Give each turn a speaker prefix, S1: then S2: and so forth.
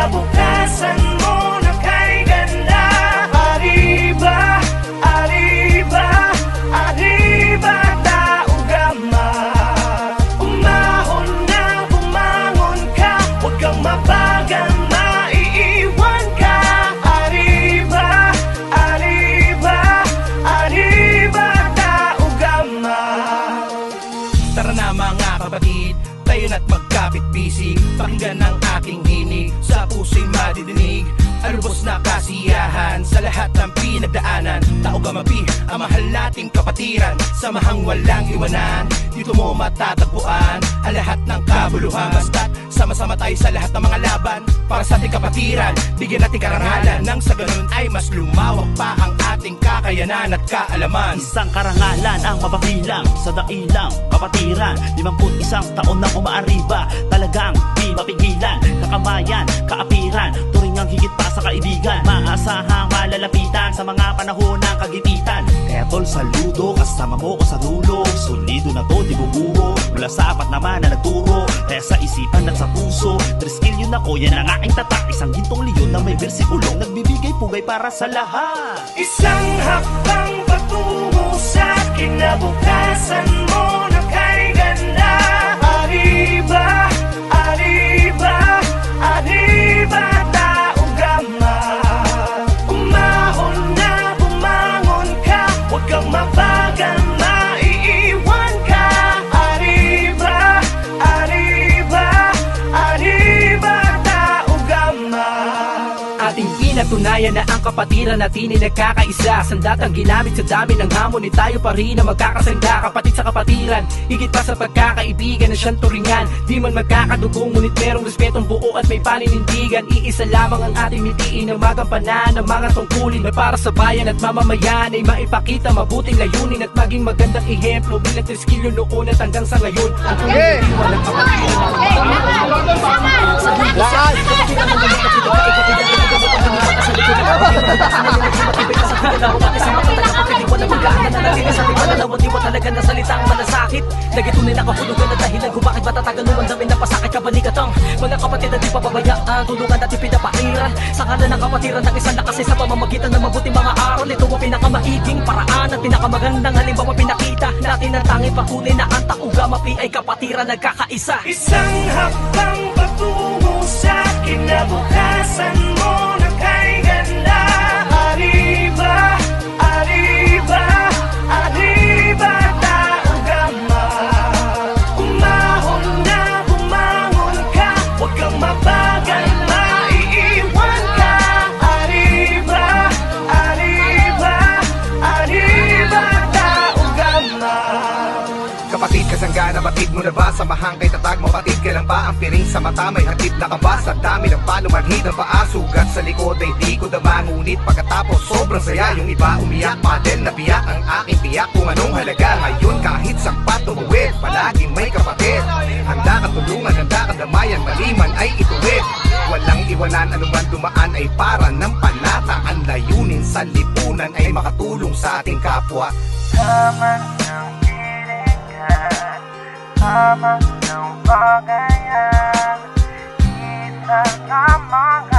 S1: kinabukasan mo na kay ganda. Arriba, arriba, arriba tao gama. Umahon na bumangon ka, huwag kang mabagal, maiiwan ka. Arriba, arriba, arriba tao gama. Tara na mga kapatid, tayo na't magkapit-bisig. Pakinggan ang aking hinig, sa puso'y madidinig. Alubos na kasiyahan sa lahat ng pinagdaanan. Tao gamapi, ang mahal nating kapatiran. Samahang walang iwanan, dito mo matatagpuan ang lahat ng kabuluhan. Basta't sama-sama tayo sa lahat ng mga laban para sa ating kapatiran. Bigyan natin karangalan, nang sa ganun ay mas lumawak pa ang ating kakayanan at kaalaman.
S2: Isang karangalan ang mapabilang sa dailang kapatiran. 51 taon na umaariba, talagang di mapigilan. Kakamayan, kaapiran, turingang higit pa sa kaibigan. Maasahang malalapitan sa mga panahon ng kagipitan. Kaya tol, saludo, kasama mo ko sa dulo. Solido na to, di bubuho, mula sa apat naman na nagturo. Kaya sa isipan at sa puso, 3 skill yun ako, yan ang aking tatak. Isang gintong leon na may bersikulong nagbibigay pugay para sa lahat.
S1: Isang hakbang patungo sa kinabukasan mo na kay ganda. Arriba, arriba, arriba tao gama. Umahon na bumangon ka, huwag kang mabagal, maiiwan ka. Arriba, arriba, arriba tao gama. Ating pinatunayan na ang kapatiran natin ay nagkakaisa. Sandatang ginamit sa dami ng hamon, ni tayo pa rin na magkakasangga. Kapatid sa kapatiran, higit pa sa pagkakaibigan na siyang turingan. Di man magkakadugong, ngunit merong respetong buo at may paninindigan. Iisa lamang ang ating mitiin na magampanan ng mga tungkulin na para sa bayan at mamamayan ay maipakita mabuting layunin at maging magandang ehemplo bilang 3 skill noon at hanggang sa ngayon. Ang tuloy ng kapatiran.
S3: Talaga na salitang malasakit, nagitunay na kahulugan na dahilan kung bakit matatagal lumandaming napasakit ka banikatang. Mga kapatid na di pababayaan, tulungan at ipinapairan sa kanan ng kapatiran ng isang lakas sa pamamagitan ng mabuting mga aral. Ito ang pinakamaiging paraan at pinakamagandang halimbawa pinakita natin ang tanging patunay na ang taugamapi ay kapatiran nagkakaisa.
S1: Isang hakbang patungo sa kinabukasan mo na kay ganda. Arriba, arriba, arriba tao gama. Umahon na bumangon ka, huwag kang mabagal, maiiwan ka. Arriba, arriba, arriba tao gama. Kapatid, kasangga, nabatid mo na ba? Samahang kay tatag, mapatid ka lang ba? Ang piring sa mata, may hatid na kaba. Sa dami ng palumanhid ng paa, sugat sa likod ay di ko dama. Ngunit pagkatapos sobrang saya, yung iba umiyak pa din. Nabiyak ang aking tiyak kung anong halaga. Ngayon kahit sakpat umuwid, palaging may kapatid. Handa ka tulungan, handa ka damayan, maliman ay ituwid. Walang iwanan, anuman dumaan ay para ng panata. Ang layunin sa lipunan ay makatulong sa ating kapwa.
S4: Tama ng pilingan, tama ng bagayan, isa na mga